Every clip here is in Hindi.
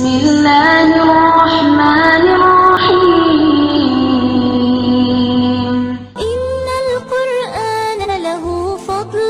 बिस्मिल्लाहिर्रहमानिर्रहीम। इन्नल कुरआन लहू फद्ल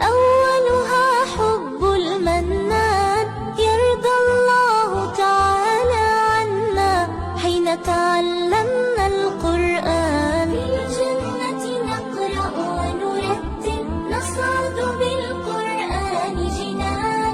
अव्वलुहा हुब्बुल मन्नान यर्दल्लाहु तआला अन्ना हिना तअल्लमनल कुरआन जन्नति नक़रअ व नुरत्तिल नस्अदु बिल कुरआनि जिनान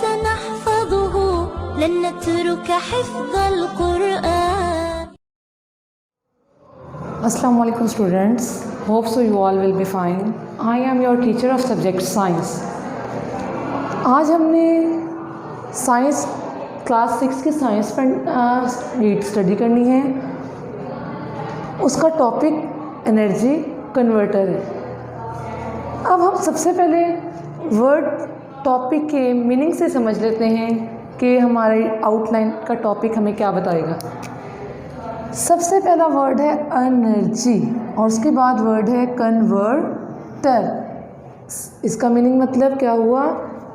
सनहफ़ज़ुहु लन नतरुक हिफ़्ज़ल कुरआन। Assalamu alaikum students, hope so you all will be fine. I am your teacher of subject science. आज हमने साइंस क्लास 6 की साइंस पर स्टडी करनी है। उसका टॉपिक एनर्जी कन्वर्टर है। अब हम सबसे पहले वर्ड टॉपिक के मीनिंग से समझ लेते हैं कि हमारी आउटलाइन का टॉपिक हमें क्या बताएगा। सबसे पहला वर्ड है एनर्जी और उसके बाद वर्ड है कन्वर्टर। इसका मीनिंग मतलब क्या हुआ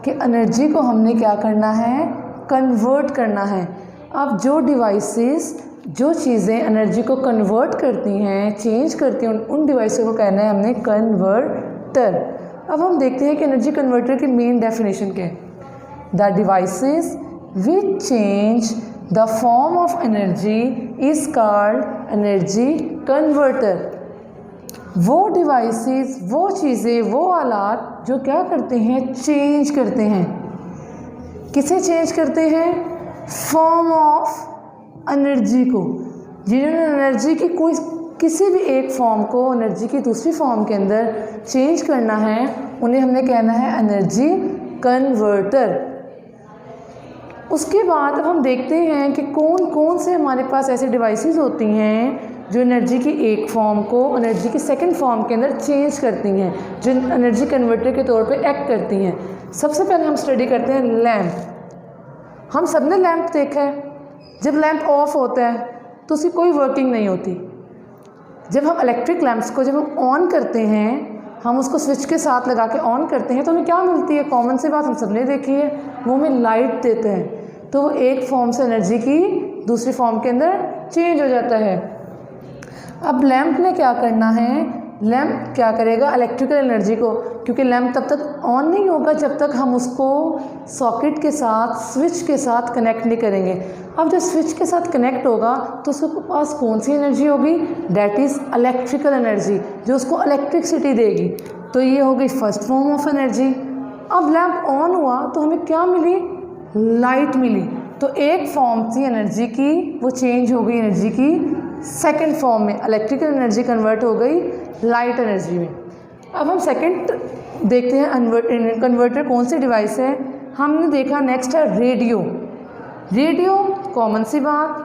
कि एनर्जी को हमने क्या करना है, कन्वर्ट करना है। अब जो डिवाइसेस, जो चीज़ें एनर्जी को कन्वर्ट करती हैं, चेंज करती हैं, उन डिवाइसों को कहना है हमने कन्वर्टर। अब हम देखते हैं कि एनर्जी कन्वर्टर की मेन डेफिनेशन क्या है। The devices which change the form of energy is called energy converter. वो डिवाइसेस, वो चीज़ें, वो आलात जो क्या करते हैं, चेंज करते हैं। किसे चेंज करते हैं? फॉर्म ऑफ एनर्जी को। जिन्होंने एनर्जी की कोई किसी भी एक फॉर्म को एनर्जी की दूसरी फॉर्म के अंदर चेंज करना है, उन्हें हमने कहना है एनर्जी कन्वर्टर। उसके बाद अब हम देखते हैं कि कौन कौन से हमारे पास ऐसे डिवाइसेस होती हैं जो एनर्जी की एक फॉर्म को एनर्जी की सेकंड फॉर्म के अंदर चेंज करती हैं, जो एनर्जी कन्वर्टर के तौर पे एक्ट करती हैं। सबसे पहले हम स्टडी करते हैं लैंप। हम सब ने लैंप देखा है। जब लैंप ऑफ होता है तो उसकी कोई वर्किंग नहीं होती। जब हम इलेक्ट्रिक लैंप्स को जब हम ऑन करते हैं, हम उसको स्विच के साथ लगा के ऑन करते हैं तो हमें क्या मिलती है? कॉमन सी बात हम सब ने देखी है, वो हमें लाइट देते हैं। तो वो एक फॉर्म से एनर्जी की दूसरी फॉर्म के अंदर चेंज हो जाता है। अब लैंप ने क्या करना है? लैंप क्या करेगा? इलेक्ट्रिकल एनर्जी को, क्योंकि लैंप तब तक ऑन नहीं होगा जब तक हम उसको सॉकेट के साथ, स्विच के साथ कनेक्ट नहीं करेंगे। अब जब स्विच के साथ कनेक्ट होगा तो उसके पास कौन सी एनर्जी होगी? डैट इज़ इलेक्ट्रिकल एनर्जी, जो उसको इलेक्ट्रिसिटी देगी। तो ये हो गई फर्स्ट फॉर्म ऑफ एनर्जी। अब लैंप ऑन हुआ तो हमें क्या मिली? लाइट मिली। तो एक फॉर्म थी एनर्जी की, वो चेंज हो गई एनर्जी की सेकंड फॉर्म में, इलेक्ट्रिकल एनर्जी कन्वर्ट हो गई लाइट एनर्जी में। अब हम सेकंड देखते हैं कन्वर्टर कौन सी डिवाइस है। हमने देखा नेक्स्ट है रेडियो। रेडियो कॉमन सी बात,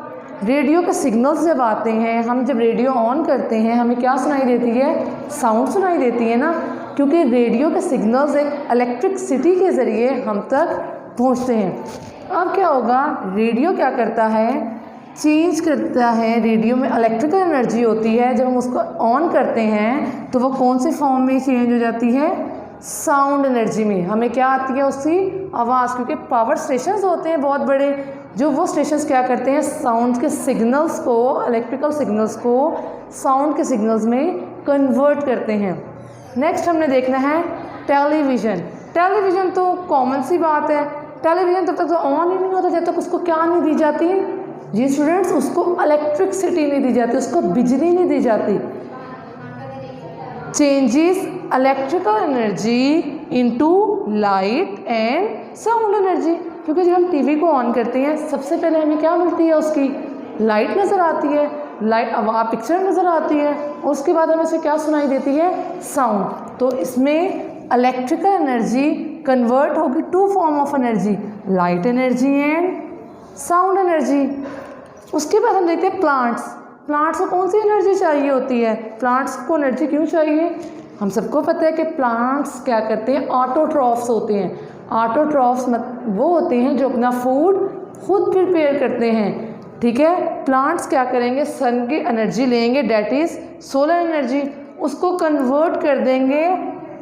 रेडियो के सिग्नल्स जब आते हैं, हम जब रेडियो ऑन करते हैं हमें क्या सुनाई देती है? साउंड सुनाई देती है ना, क्योंकि रेडियो के सिग्नल्स एक इलेक्ट्रिसिटी के ज़रिए हम तक पहुंचते हैं। अब क्या होगा? रेडियो क्या करता है? चेंज करता है। रेडियो में इलेक्ट्रिकल एनर्जी होती है, जब हम उसको ऑन करते हैं तो वो कौन से फॉर्म में चेंज हो जाती है? साउंड एनर्जी में। हमें क्या आती है? उसकी आवाज़, क्योंकि पावर स्टेशंस होते हैं बहुत बड़े, जो वो स्टेशंस क्या करते हैं? साउंड के सिग्नल्स को, इलेक्ट्रिकल सिग्नल्स को साउंड के सिग्नल्स में कन्वर्ट करते हैं। नेक्स्ट हमने देखना है टेलीविज़न। टेलीविज़न तो कॉमन सी बात है। टेलीविज़न तब तक तो ऑन ही नहीं होता जब तक उसको क्या नहीं दी जाती? जी स्टूडेंट्स, उसको इलेक्ट्रिसिटी नहीं दी जाती, उसको बिजली नहीं दी जाती। Changes electrical energy into light and sound energy. क्योंकि जब हम टीवी को ऑन करते हैं सबसे पहले हमें क्या मिलती है? उसकी लाइट नज़र आती है, लाइट पिक्चर नज़र आती है, और उसके बाद हमें से क्या सुनाई देती है? साउंड। तो इसमें इलेक्ट्रिकल एनर्जी कन्वर्ट होगी two form of energy, light energy and sound energy. उसके बाद हम देखते हैं प्लांट्स। प्लांट्स को कौन सी एनर्जी चाहिए होती है? प्लांट्स को एनर्जी क्यों चाहिए? हम सबको पता है कि प्लांट्स क्या करते हैं? ऑटोट्रॉफ्स होते हैं। ऑटोट्रॉफ्स वो होते हैं जो अपना फूड खुद प्रिपेयर करते हैं। ठीक है, प्लांट्स क्या करेंगे? सन की एनर्जी लेंगे, डैट इज़ सोलर एनर्जी, उसको कन्वर्ट कर देंगे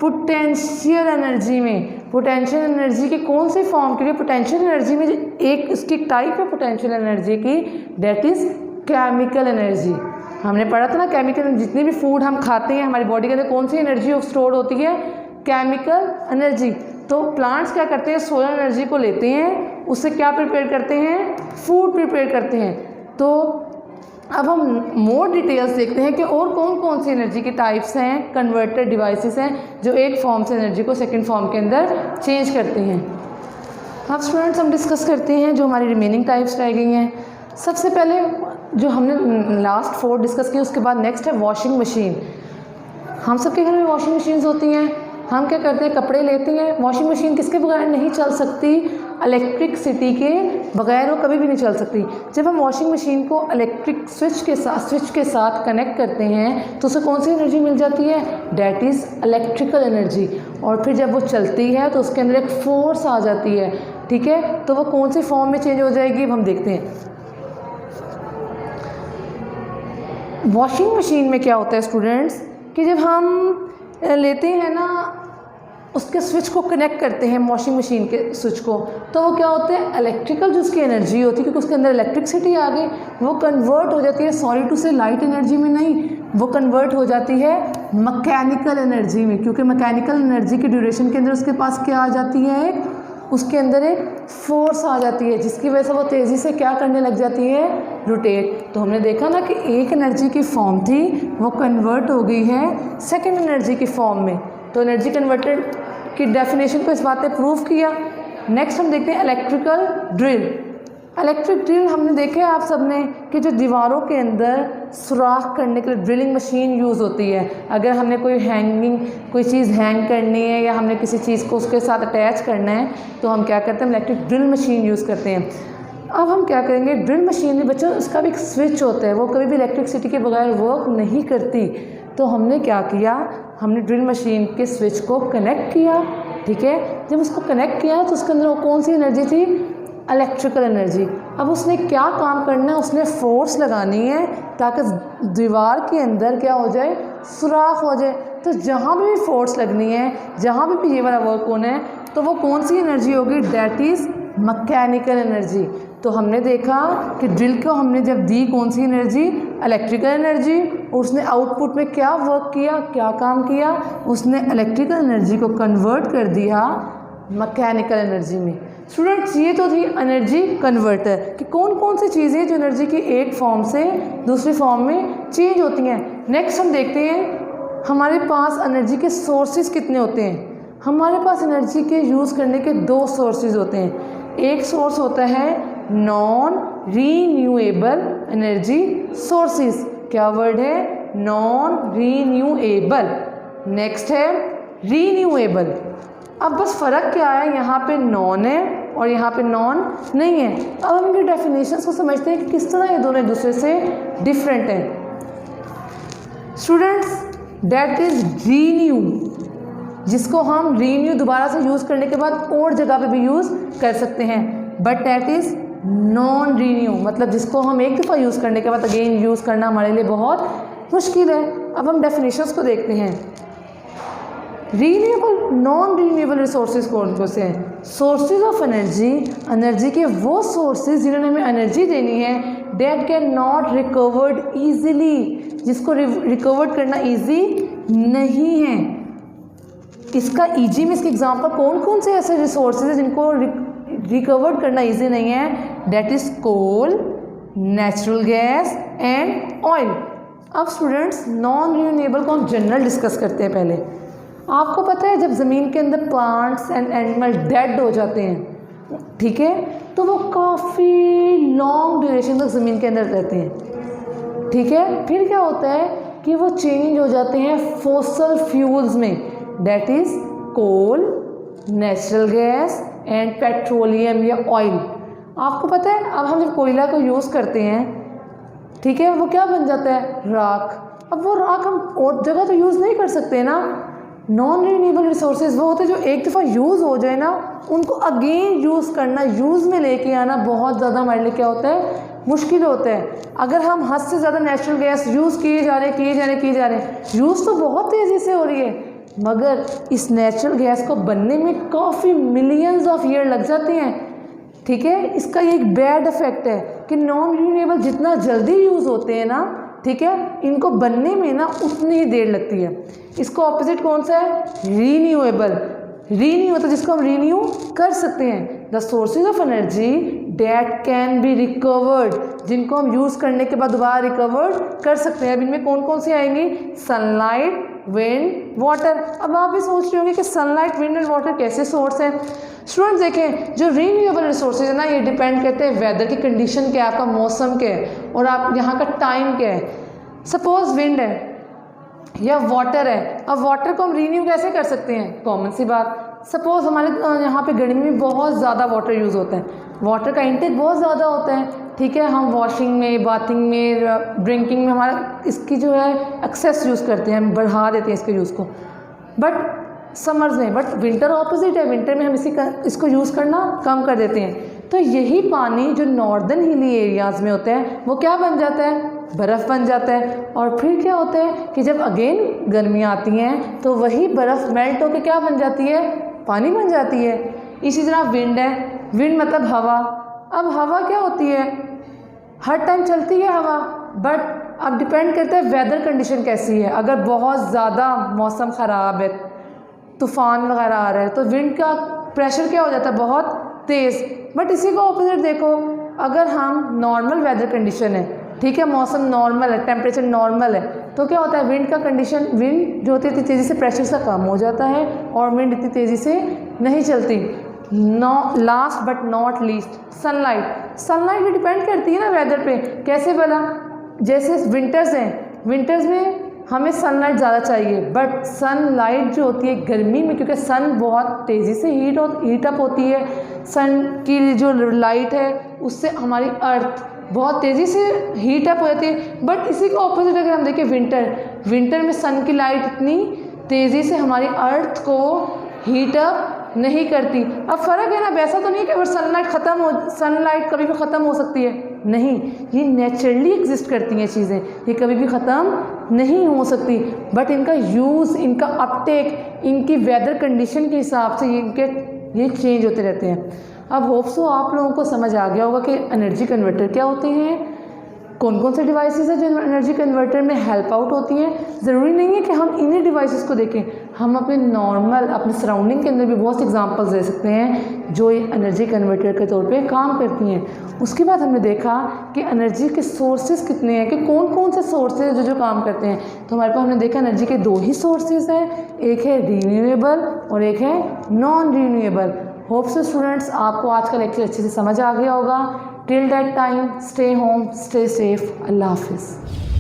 पोटेंशियल एनर्जी में। पोटेंशियल एनर्जी की कौन सी फॉर्म, क्योंकि पोटेंशियल एनर्जी में एक इसकी टाइप है पोटेंशियल एनर्जी की, डेट इज़ केमिकल एनर्जी। हमने पढ़ा था ना केमिकल, जितनी भी फूड हम खाते हैं हमारी बॉडी के अंदर कौन सी एनर्जी स्टोर होती है, केमिकल एनर्जी। तो प्लांट्स क्या करते हैं, सोलर एनर्जी को लेते हैं, उससे क्या प्रिपेयर करते हैं, फूड प्रिपेयर करते हैं। तो अब हम मोर डिटेल्स देखते हैं कि और कौन कौन सी एनर्जी की टाइप्स हैं, कन्वर्टर डिवाइसेस हैं जो एक फॉर्म से एनर्जी को सेकंड फॉर्म के अंदर चेंज करते हैं। अब स्टूडेंट्स हम डिस्कस करते हैं जो हमारी रिमेनिंग टाइप्स रह गई हैं। सबसे पहले जो हमने लास्ट 4 डिस्कस किए, उसके बाद नेक्स्ट है वॉशिंग मशीन। हम सबके घर में वॉशिंग मशीन्स होती हैं। हम क्या करते हैं, कपड़े लेते हैं। वॉशिंग मशीन किसके बगैर नहीं चल सकती, इलेक्ट्रिसिटी के बगैर वो कभी भी नहीं चल सकती। जब हम वॉशिंग मशीन को इलेक्ट्रिक स्विच के साथ कनेक्ट करते हैं तो उसे कौन सी एनर्जी मिल जाती है, डेट इज़ इलेक्ट्रिकल एनर्जी। और फिर जब वो चलती है तो उसके अंदर एक फोर्स आ जाती है, ठीक है। तो वो कौन सी फॉर्म में चेंज हो जाएगी, अब हम देखते हैं। वॉशिंग मशीन में क्या होता है स्टूडेंट्स कि जब हम लेते हैं ना, उसके स्विच को कनेक्ट करते हैं वॉशिंग मशीन के स्विच को, तो वो क्या होता है, इलेक्ट्रिकल जो उसकी एनर्जी होती है, क्योंकि उसके अंदर इलेक्ट्रिसिटी आ गई, वो कन्वर्ट हो जाती है, सॉरी टू से लाइट एनर्जी में नहीं, वो कन्वर्ट हो जाती है मैकेनिकल एनर्जी में। क्योंकि मैकेनिकल एनर्जी की ड्यूरेशन के अंदर उसके पास क्या आ जाती है, उसके अंदर एक फोर्स आ जाती है जिसकी वजह से वो तेज़ी से क्या करने लग जाती है, रोटेट। तो हमने देखा ना कि एक एनर्जी की फॉर्म थी वो कन्वर्ट हो गई है सेकंड एनर्जी की फॉर्म में। तो एनर्जी कन्वर्टेड की डेफिनेशन को इस बात ने प्रूव किया। नेक्स्ट हम देखते हैं इलेक्ट्रिकल ड्रिल। इलेक्ट्रिक ड्रिल हमने देखे आप सबने कि जो दीवारों के अंदर सुराख करने के लिए ड्रिलिंग मशीन यूज़ होती है। अगर हमने कोई चीज़ हैंग करनी है या हमने किसी चीज़ को उसके साथ अटैच करना है तो हम क्या करते हैं, इलेक्ट्रिक ड्रिल मशीन यूज़ करते हैं। अब हम क्या करेंगे, ड्रिल मशीन में बच्चों उसका भी एक स्विच होता है, वो कभी भी इलेक्ट्रिसिटी के बगैर वर्क नहीं करती। तो हमने क्या किया, हमने ड्रिल मशीन के स्विच को कनेक्ट किया, ठीक है। जब उसको कनेक्ट किया तो उसके अंदर वो कौन सी एनर्जी थी, इलेक्ट्रिकल एनर्जी। अब उसने क्या काम करना है, उसने फोर्स लगानी है ताकि दीवार के अंदर क्या हो जाए, सुराख हो जाए। तो जहाँ भी फोर्स लगनी है, जहाँ भी ये वाला वर्क होना है, तो वो कौन सी एनर्जी होगी, डेट इज़ मैकेनिकल एनर्जी। तो हमने देखा कि ड्रिल को हमने जब दी कौन सी एनर्जी, इलेक्ट्रिकल एनर्जी, और उसने आउटपुट में क्या वर्क किया, क्या काम किया, उसने इलेक्ट्रिकल एनर्जी को कन्वर्ट कर दिया मैकेनिकल एनर्जी में। स्टूडेंट्स ये तो थी एनर्जी कन्वर्टर कि कौन कौन सी चीज़ें जो एनर्जी की एक फॉर्म से दूसरी फॉर्म में चेंज होती हैं। नेक्स्ट हम देखते हैं हमारे पास एनर्जी के सोर्सेज कितने होते हैं। हमारे पास एनर्जी के यूज़ करने के 2 सोर्सेज होते हैं। एक सोर्स होता है नॉन रीन्यूएबल एनर्जी सोर्सेज। क्या वर्ड है, नॉन रीन्यूएबल। नेक्स्ट है रीन्यूएबल। अब बस फ़र्क क्या है, यहाँ पे नॉन है और यहाँ पे नॉन नहीं है। अब हम इनकी डेफिनेशंस को समझते हैं कि किस तरह ये दोनों एक दूसरे से डिफरेंट हैं। स्टूडेंट्स, डेट इज़ रीन्यू, जिसको हम रीन्यू दोबारा से यूज़ करने के बाद और जगह पे भी यूज़ कर सकते हैं। But that is non renew, मतलब जिसको हम एक दफ़ा यूज़ करने के बाद अगेन यूज़ करना हमारे लिए बहुत मुश्किल है। अब हम डेफिनेशंस को देखते हैं। रीन्यूएबल, नॉन रीन्यूएबल रिसोर्सेज कौन से हैं, सोर्सेज ऑफ एनर्जी, एनर्जी के वो सोर्सेज जिन्होंने हमें एनर्जी देनी है, date can not recovered easily, जिसको रिकवर्ड करना ईजी नहीं है। इसका ईजी में इसके एग्जांपल कौन कौन से ऐसे रिसोर्सेज हैं जिनको रिकवर्ड करना ईजी नहीं है, that is coal, natural gas and oil. अब स्टूडेंट्स, नॉन रीन्यूएबल को हम जनरल डिस्कस करते हैं। पहले आपको पता है जब ज़मीन के अंदर प्लांट्स एंड एनिमल डेड हो जाते हैं, ठीक है, तो वो काफ़ी लॉन्ग ड्यूरेशन तक ज़मीन के अंदर रहते हैं, ठीक है। फिर क्या होता है कि वो चेंज हो जाते हैं फॉसल फ्यूल्स में, that is coal, natural gas and petroleum या ऑयल। आपको पता है अब हम जब कोयला को यूज़ करते हैं, ठीक है, वो क्या बन जाता है, राख। अब वो राख हम और जगह तो यूज़ नहीं कर सकते ना। नॉन रीन्यूएबल रिसोर्सेज वो होते हैं जो एक दफ़ा यूज़ हो जाए ना, उनको अगेन यूज़ करना, यूज़ में लेके आना बहुत ज़्यादा हमारे लिए क्या होता है, मुश्किल होता है। अगर हम हद से ज़्यादा नेचुरल गैस यूज़ किए जा रहे हैं, यूज़ तो बहुत तेज़ी से हो रही है, मगर इस नेचुरल गैस को बनने में काफ़ी मिलियंस ऑफ ईयर लग जाते हैं। ठीक है, इसका ये एक बैड इफेक्ट है कि नॉन रीन्यूएबल जितना जल्दी यूज़ होते हैं ना, ठीक है, इनको बनने में ना उतनी ही देर लगती है। इसको ऑपोजिट कौन सा है? रीन्यूएबल। रीन्यू होता है जिसको हम रीन्यू कर सकते हैं। The sources of energy that can be recovered, जिनको हम यूज़ करने के बाद दोबारा रिकवर्ड कर सकते हैं। अब इनमें कौन कौन सी आएंगी? Sunlight, wind, water. अब आप भी सोच रहे होंगे कि सनलाइट, विंड एंड वाटर कैसे सोर्स हैं। स्टूडेंट्स देखें, जो रीन्यूएबल रिसोर्सेज है ना, ये डिपेंड करते हैं वेदर की कंडीशन क्या है, आपका मौसम क्या है और आप यहाँ का टाइम क्या है। सपोज विंड है या वाटर है। अब वाटर को हम रीन्यू कैसे कर सकते हैं? कॉमन सी बात, सपोज हमारे यहाँ पे गर्मी में बहुत ज़्यादा वाटर यूज़ होता है, वाटर का इंटेक बहुत ज़्यादा होता है। ठीक है, हम वॉशिंग में, बाथिंग में, ड्रिंकिंग में हमारा इसकी जो है एक्सेस यूज़ करते हैं, हम बढ़ा देते हैं इसके यूज़ को। बट समर्स में, बट विंटर ऑपोजिट है, विंटर में हम इसको यूज़ करना कम कर देते हैं। तो यही पानी जो नॉर्दर्न हिली एरियाज़ में होता है वो क्या बन जाता है? बर्फ़ बन जाता है। और फिर क्या होता है कि जब अगेन गर्मियाँ आती हैं तो वही बर्फ़ मेल्ट होकर क्या बन जाती है? पानी बन जाती है। इसी तरह विंड है, विंड मतलब हवा। अब हवा क्या होती है? हर टाइम चलती है हवा, बट अब डिपेंड करता है वेदर कंडीशन कैसी है। अगर बहुत ज़्यादा मौसम ख़राब है, तूफ़ान वगैरह आ रहा है, तो विंड का प्रेशर क्या हो जाता है? बहुत तेज़। बट इसी को ऑपोजिट देखो, अगर हम नॉर्मल वेदर कंडीशन है, ठीक है, मौसम नॉर्मल है, टेम्परेचर नॉर्मल है, तो क्या होता है? विंड का कंडीशन, विंड जो होती है इतनी तेज़ी से प्रेशर से कम हो जाता है और विंड इतनी तेज़ी से नहीं चलती। Last but not least, sunlight. Sunlight भी डिपेंड करती है ना वेदर पे। कैसे भला? जैसे विंटर्स हैं, विंटर्स में हमें सनलाइट ज़्यादा चाहिए, बट सनलाइट जो होती है गर्मी में, क्योंकि सन बहुत तेज़ी से हीट अप होती है, सन की जो लाइट है उससे हमारी अर्थ बहुत तेज़ी से हीट अप हो जाती है। बट इसी को ऑपोजिट अगर हम देखें विंटर में सन की लाइट इतनी तेज़ी से हमारी अर्थ को हीट अप नहीं करती। अब फ़र्क है ना, वैसा तो नहीं कि अगर सनलाइट कभी भी ख़त्म हो सकती है, नहीं, ये नेचुरली एग्जिस्ट करती हैं चीज़ें, ये कभी भी ख़त्म नहीं हो सकती। बट इनका यूज़, इनका अपटेक, इनकी वेदर कंडीशन के हिसाब से ये चेंज होते रहते हैं। अब होप सो आप लोगों को समझ आ गया होगा कि एनर्जी कन्वर्टर क्या होते हैं, कौन कौन से डिवाइसेस हैं जो एनर्जी कन्वर्टर में हेल्प आउट होती हैं। ज़रूरी नहीं है कि हम इन्हीं डिवाइसेस को देखें, हम अपने नॉर्मल अपने सराउंडिंग के अंदर भी बहुत से एग्जांपल्स दे सकते हैं जो एनर्जी कन्वर्टर के तौर पे काम करती हैं। उसके बाद हमने देखा कि एनर्जी के सोर्सेज कितने हैं, कि कौन कौन से सोर्सेज जो काम करते हैं। तो हमारे पास हमने देखा एनर्जी के 2 ही सोर्सेज हैं, एक है रीन्यूएबल और एक है non renewable. Hope so students आपको आज का लेक्चर अच्छे से समझ आ गया होगा। Till that time stay home, stay safe. Allah हाफिज़।